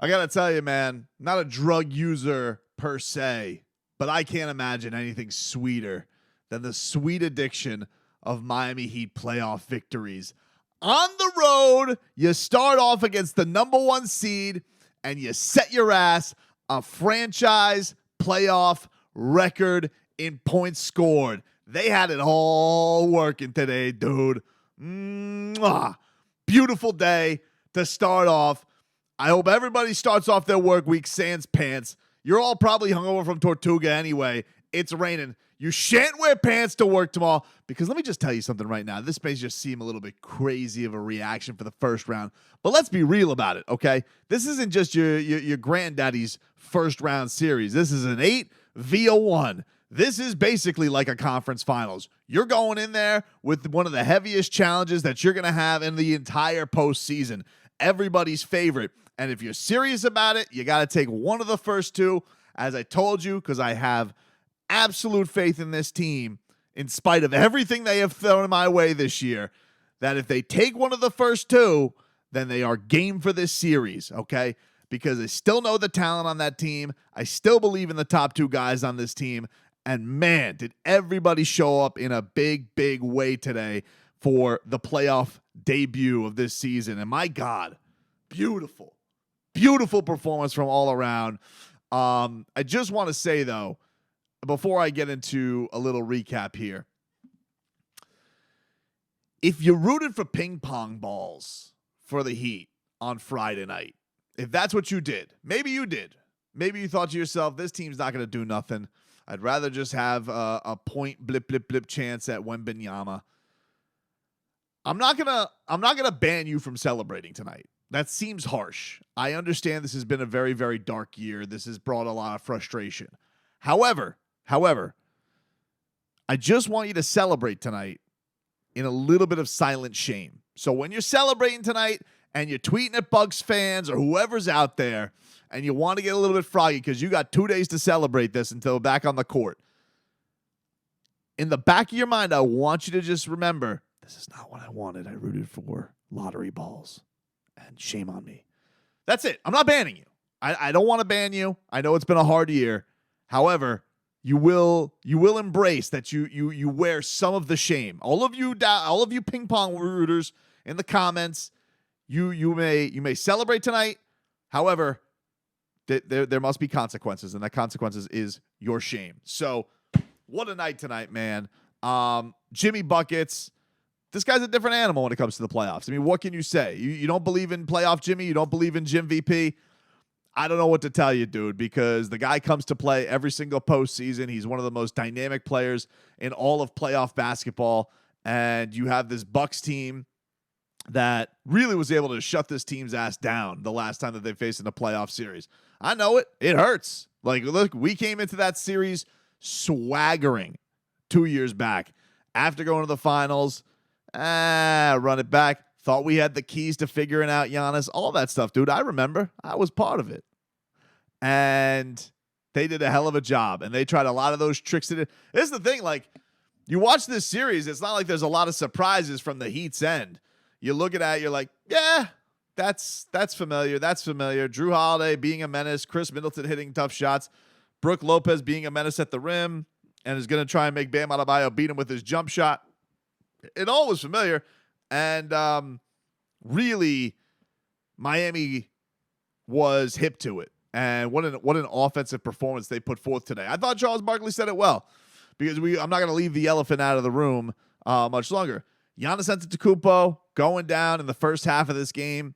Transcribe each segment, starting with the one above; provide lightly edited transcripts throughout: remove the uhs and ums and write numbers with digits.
I got to tell you, man, not a drug user per se, but I can't imagine anything sweeter than the sweet addiction of Miami Heat playoff victories. On the road, you start off against the number one seed and you set your ass a franchise playoff record in points scored. They had it all working today, dude. Mwah. Beautiful day to start off. I hope everybody starts off their work week sans pants. You're all probably hungover from Tortuga anyway. It's raining. You shan't wear pants to work tomorrow, because let me just tell you something right now. This may just seem a little bit crazy of a reaction for the first round, but let's be real about it, okay? This isn't just your granddaddy's first round series. This is an 8 via 1. This is basically like a conference finals. You're going in there with one of the heaviest challenges that you're going to have in the entire postseason. Everybody's favorite. And if you're serious about it, you got to take one of the first two, as I told you, because I have absolute faith in this team, in spite of everything they have thrown my way this year, that if they take one of the first two, then they are game for this series, okay? Because I still know the talent on that team. I still believe in the top two guys on this team. And man, did everybody show up in a big, big way today for the playoff debut of this season. And my God, beautiful, beautiful performance from all around. I just want to say, though, before I get into a little recap here, if you rooted for ping pong balls for the Heat on Friday night, if that's what you did, maybe you did. Maybe you thought to yourself, this team's not going to do nothing. I'd rather just have a point blip, blip, blip chance at Wembanyama. I'm not gonna ban you from celebrating tonight. That seems harsh. I understand this has been a very, very dark year. This has brought a lot of frustration. However, I just want you to celebrate tonight in a little bit of silent shame. So when you're celebrating tonight and you're tweeting at Bucks fans or whoever's out there, and you want to get a little bit froggy because you got 2 days to celebrate this until back on the court, in the back of your mind, I want you to just remember, this is not what I wanted. I rooted for lottery balls, and shame on me. That's it. I'm not banning you. I don't want to ban you. I know it's been a hard year. However, you will embrace that you wear some of the shame. All of you ping pong rooters in the comments, you may celebrate tonight. However, there must be consequences, and that consequences is your shame. So, what a night tonight, man. Jimmy Buckets. This guy's a different animal when it comes to the playoffs. I mean, what can you say? You don't believe in playoff Jimmy? You don't believe in Jim VP? I don't know what to tell you, dude, because the guy comes to play every single postseason. He's one of the most dynamic players in all of playoff basketball, and you have this Bucks team that really was able to shut this team's ass down the last time that they faced in a playoff series. I know it. It hurts. Like, look, we came into that series swaggering 2 years back. After going to the finals, run it back. Thought we had the keys to figuring out Giannis. All that stuff, dude. I remember. I was part of it. And they did a hell of a job. And they tried a lot of those tricks. This is the thing. Like, you watch this series, it's not like there's a lot of surprises from the Heat's end. You look at it, you're like, yeah, that's familiar. That's familiar. Drew Holiday being a menace. Chris Middleton hitting tough shots. Brook Lopez being a menace at the rim and is going to try and make Bam Adebayo beat him with his jump shot. It all was familiar. And really, Miami was hip to it. And what an offensive performance they put forth today. I thought Charles Barkley said it well, because I'm not going to leave the elephant out of the room much longer. Giannis Antetokounmpo going down in the first half of this game.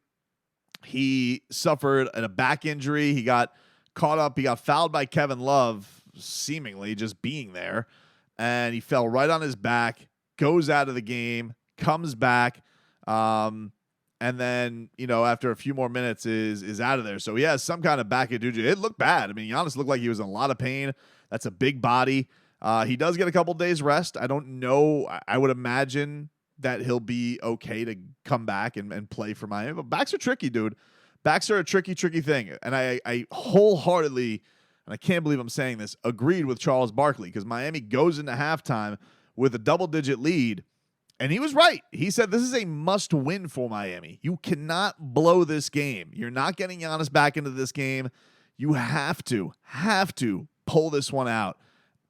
He suffered a back injury. He got caught up. He got fouled by Kevin Love, seemingly just being there. And he fell right on his back, goes out of the game, comes back. And then, after a few more minutes is out of there. So he has some kind of back injury. It looked bad. I mean, Giannis looked like he was in a lot of pain. That's a big body. He does get a couple days rest. I don't know. I would imagine that he'll be okay to come back and play for Miami. But backs are tricky, dude. Backs are a tricky thing. And I wholeheartedly, and I can't believe I'm saying this, agreed with Charles Barkley, because Miami goes into halftime with a double-digit lead, And he was right. He said this is a must-win for Miami. You cannot blow this game. You're not getting Giannis back into this game. You have to pull this one out.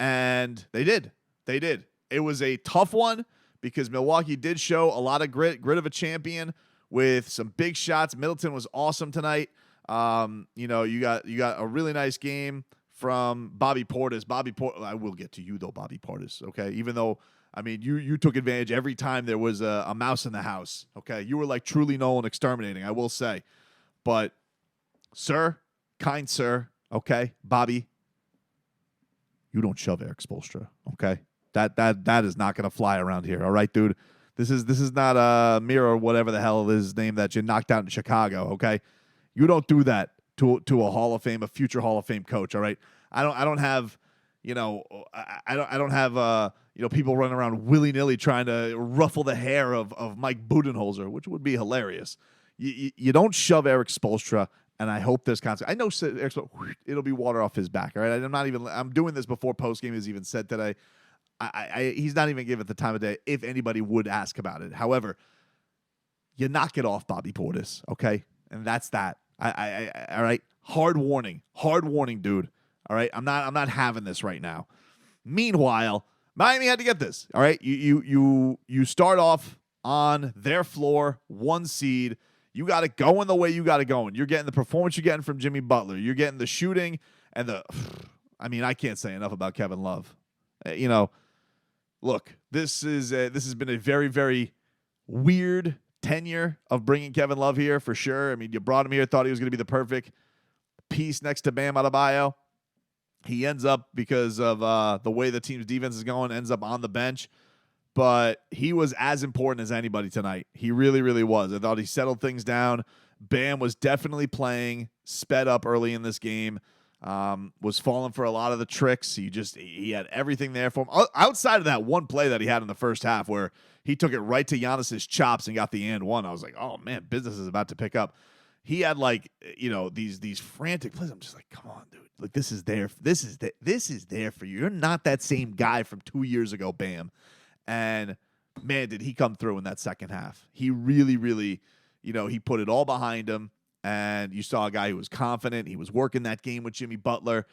And they did. They did. It was a tough one because Milwaukee did show a lot of grit of a champion with some big shots. Middleton was awesome tonight. You got a really nice game from Bobby Portis. I will get to you though, Bobby Portis. Okay, even though you took advantage every time there was a mouse in the house. Okay, you were like truly Nolan exterminating. I will say, but kind sir. Okay, Bobby, you don't shove Eric Spoelstra. Okay, that is not gonna fly around here. All right, dude. This is not a mirror or whatever the hell is his name that you knocked out in Chicago. Okay. You don't do that to a Hall of Fame, a future Hall of Fame coach. All right. I don't have, I don't have, people running around willy nilly trying to ruffle the hair of Mike Budenholzer, which would be hilarious. You don't shove Eric Spoelstra, and I hope there's consequence. I know Eric Spoelstra, it'll be water off his back. All right. I'm doing this before postgame is even said today. He's not even given the time of day if anybody would ask about it. However, you knock it off, Bobby Portis. Okay. And that's that. All right. Hard warning, dude. All right. I'm not having this right now. Meanwhile, Miami had to get this. All right. You start off on their floor, 1 seed. You got it going the way you got it going. You're getting the performance you're getting from Jimmy Butler. You're getting the shooting and I can't say enough about Kevin Love. Look, this has been a very, very weird tenure of bringing Kevin Love here for sure. You brought him here, thought he was going to be the perfect piece next to Bam Adebayo. He ends up, because of the way the team's defense is going, ends up on the bench. But he was as important as anybody tonight. He really, really was. I thought he settled things down. Bam was definitely playing, sped up early in this game. Was falling for a lot of the tricks. He had everything there for him. Outside of that one play that he had in the first half where he took it right to Giannis's chops and got the and one. I was like, oh man, business is about to pick up. He had these frantic plays. I'm just like, come on, dude. Like this is there. This is there for you. You're not that same guy from 2 years ago, Bam. And man, did he come through in that second half. He really, really, he put it all behind him. And you saw a guy who was confident. He was working that game with Jimmy Butler.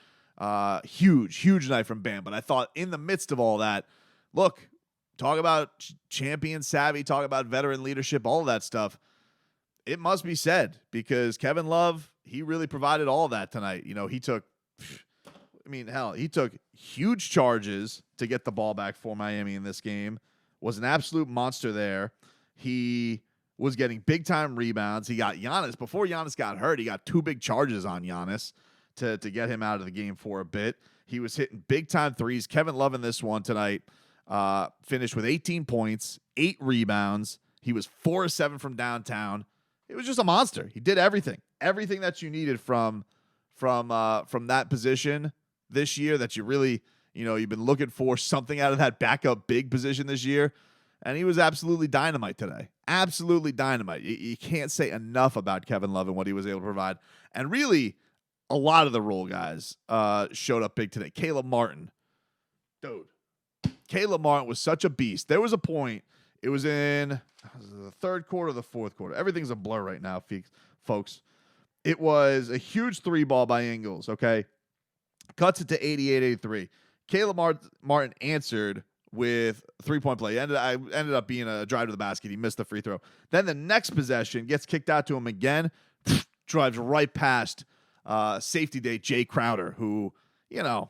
Huge night from Bam. But I thought in the midst of all that, look, talk about champion savvy, talk about veteran leadership, all of that stuff. It must be said because Kevin Love, he really provided all of that tonight. He took huge charges to get the ball back for Miami in this game. Was an absolute monster there. He was getting big-time rebounds. He got Giannis. Before Giannis got hurt, he got 2 big charges on Giannis to get him out of the game for a bit. He was hitting big-time threes. Kevin Love in this one tonight finished with 18 points, 8 rebounds. He was 4 of 7 from downtown. It was just a monster. He did everything that you needed from that position this year that you really, you've been looking for something out of that backup big position this year. And he was absolutely dynamite today. Absolutely dynamite. You can't say enough about Kevin Love and what he was able to provide. And really, a lot of the role guys showed up big today. Caleb Martin. Dude. Caleb Martin was such a beast. There was a point. It was in the third quarter or the fourth quarter. Everything's a blur right now, folks. It was a huge 3 ball by Ingles, okay? Cuts it to 88-83. Caleb Martin answered with 3-point play. Ended up being a drive to the basket. He missed the free throw. Then the next possession gets kicked out to him again. Drives right past safety day Jay Crowder, who,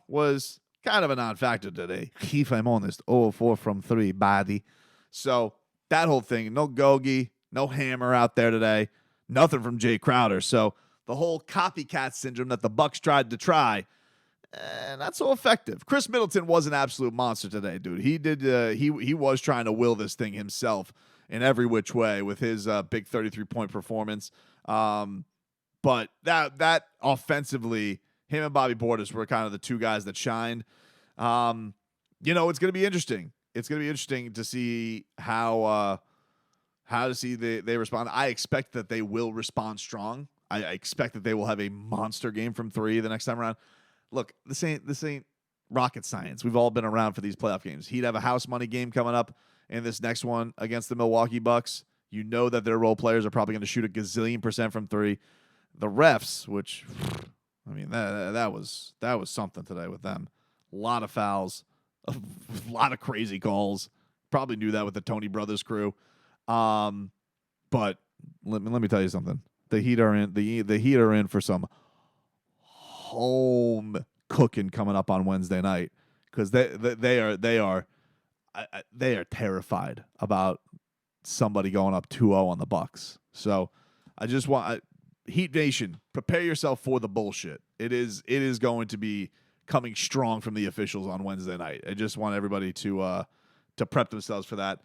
was kind of a non-factor today. If I'm honest, 0-4 from 3, body. So that whole thing, no Gogi, no hammer out there today. Nothing from Jay Crowder. So the whole copycat syndrome that the Bucks tried to try, not so effective. Chris Middleton was an absolute monster today, dude. He did. He was trying to will this thing himself in every which way with his big 33-point performance. But that offensively, him and Bobby Portis were kind of the 2 guys that shined. It's going to be interesting. It's going to be interesting to see how they respond. I expect that they will respond strong. I expect that they will have a monster game from 3 the next time around. Look, this ain't rocket science. We've all been around for these playoff games. He'd have a house money game coming up in this next one against the Milwaukee Bucks. You know that their role players are probably going to shoot a gazillion% from three. The refs, which, I mean, that was something today with them. A lot of fouls, a lot of crazy calls. Probably knew that with the Tony Brothers crew. But let me tell you something. The Heat are in the Heat are in for some home cooking coming up on Wednesday night, because they are terrified about somebody going up 2-0 on the Bucks. So I just want Heat Nation, prepare yourself for the bullshit. It is going to be coming strong from the officials on Wednesday night. I just want everybody to prep themselves for that.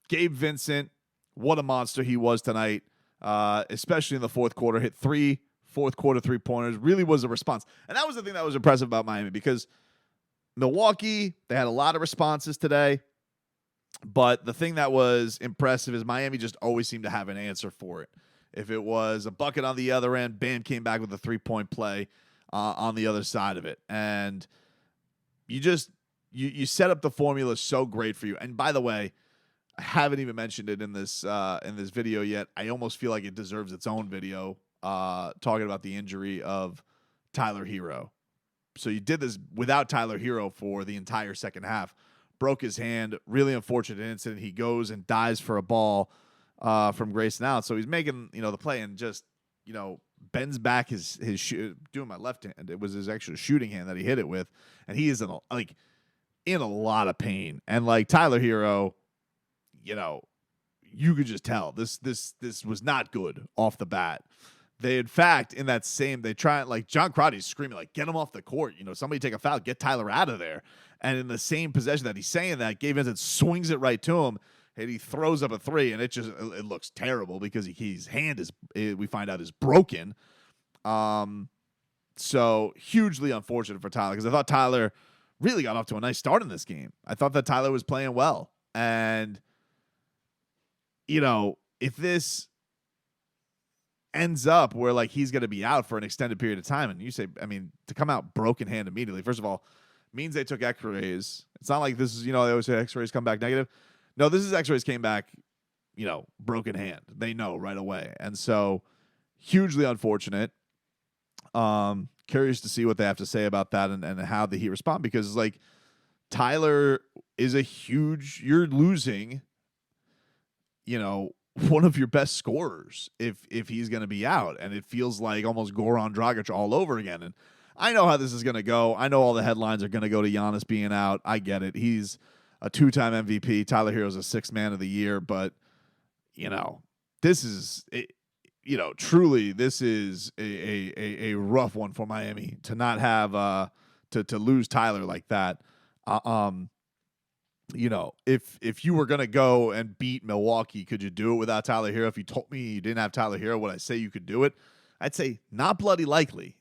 Gabe Vincent, what a monster he was tonight, especially in the fourth quarter. Hit 3 fourth-quarter three-pointers. Really was a response. And that was the thing that was impressive about Miami, because Milwaukee, they had a lot of responses today. But the thing that was impressive is Miami just always seemed to have an answer for it. If it was a bucket on the other end, Bam came back with a three-point play on the other side of it. And you set up the formula so great for you. And by the way, I haven't even mentioned it in this video yet. I almost feel like it deserves its own video, talking about the injury of Tyler Herro. So you did this without Tyler Herro for the entire second half. Broke his hand. Really unfortunate incident. He goes and dives for a ball from Grayson Allen. So he's making the play and just bends back his doing my left hand. It was his actual shooting hand that he hit it with, and he is in a lot of pain. And Tyler Herro, you could just tell this was not good off the bat. They, in fact, in that same, they try, John Crotty's screaming, get him off the court. Somebody take a foul, get Tyler out of there. And in the same possession that he's saying that, Gabe Vincent swings it right to him, and he throws up a three, and it looks terrible because his hand we find out, is broken. So hugely unfortunate for Tyler, because I thought Tyler really got off to a nice start in this game. I thought that Tyler was playing well. And, if this ends up where he's going to be out for an extended period of time, and you say, to come out broken hand immediately, first of all, means they took x-rays. It's not like this is, they always say x-rays come back negative. No, this is x-rays came back, broken hand. They know right away. And so hugely unfortunate. Curious to see what they have to say about that and how the Heat respond, because Tyler is you're losing, one of your best scorers if he's going to be out, and it feels like almost Goran Dragic all over again. And I know how this is going to go. I know all the headlines are going to go to Giannis being out. I get it. He's a 2-time MVP. Tyler Herro's a 6th man of the year, but this is truly this is a rough one for Miami to not have to lose Tyler like that. If you were going to go and beat Milwaukee, could you do it without Tyler Herro? If you told me you didn't have Tyler Herro, would I say you could do it? I'd say not bloody likely.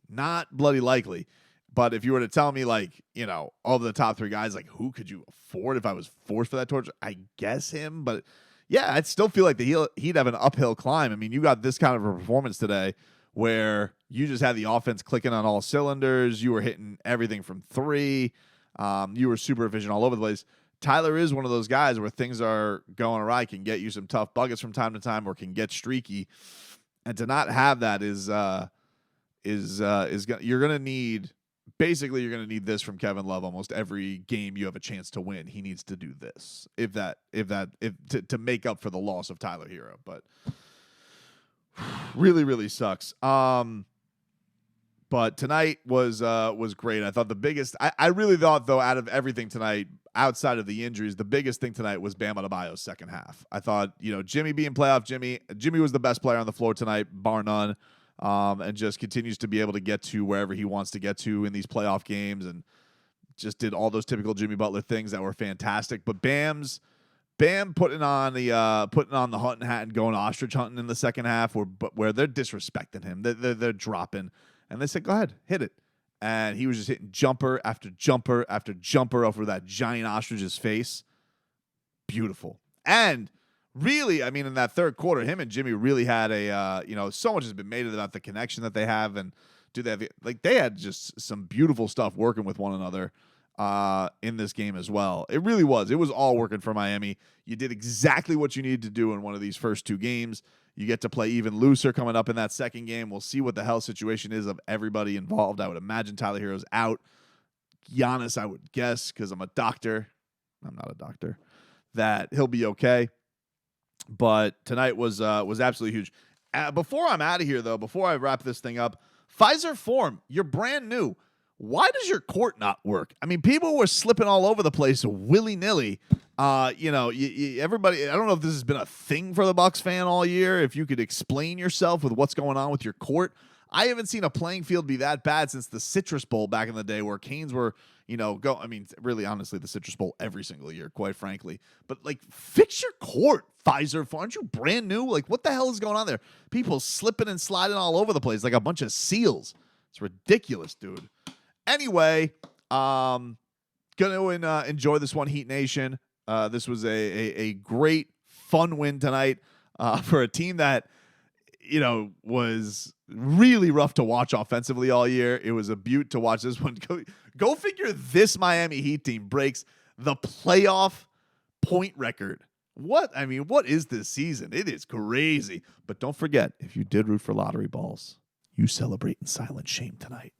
But if you were to tell me, of the top 3 guys, who could you afford if I was forced for that torch? I guess him. But, yeah, I'd still feel like he'd have an uphill climb. You got this kind of a performance today where you just had the offense clicking on all cylinders. You were hitting everything from 3. You were super efficient all over the place. Tyler is one of those guys where things are going awry, can get you some tough buckets from time to time, or can get streaky. And to not have that you're going to need this from Kevin Love almost every game you have a chance to win. He needs to do this to make up for the loss of Tyler Herro. But really, really sucks. But tonight was great. I thought the biggest I really thought, though, out of everything tonight, outside of the injuries, the biggest thing tonight was Bam Adebayo's second half. I thought, Jimmy being playoff Jimmy was the best player on the floor tonight, bar none. And just continues to be able to get to wherever he wants to get to in these playoff games, and just did all those typical Jimmy Butler things that were fantastic. But Bam putting on the hunting hat and going ostrich hunting in the second half, where they're disrespecting him. They're dropping, and they said, go ahead, hit it. And he was just hitting jumper after jumper after jumper over that giant ostrich's face. Beautiful. And really, in that third quarter, him and Jimmy really had so much has been made about the connection that they have, and they had just some beautiful stuff working with one another. in this game as well. It really was. It was all working for Miami. You did exactly what you needed to do in one of these first two games. You get to play even looser coming up in that second game. We'll see what the health situation is of everybody involved. I would imagine Tyler Herro's out. Giannis, I would guess, because I'm a doctor. I'm not a doctor. That he'll be okay. But tonight was absolutely huge. Before I'm out of here, though, before I wrap this thing up, Pfizer Forum, you're brand new. Why does your court not work? I mean, people were slipping all over the place willy-nilly. Everybody, I don't know if this has been a thing for the Bucks fan all year. If you could explain yourself with what's going on with your court. I haven't seen a playing field be that bad since the Citrus Bowl back in the day where Canes were, really, honestly, the Citrus Bowl every single year, quite frankly. But, fix your court, Pfizer. Aren't you brand new? What the hell is going on there? People slipping and sliding all over the place like a bunch of seals. It's ridiculous, dude. Anyway, going to enjoy this one, Heat Nation. This was a great, fun win tonight for a team that, was really rough to watch offensively all year. It was a beaut to watch this one. Go figure this Miami Heat team breaks the playoff point record. What is this season? It is crazy. But don't forget, if you did root for lottery balls, you celebrate in silent shame tonight.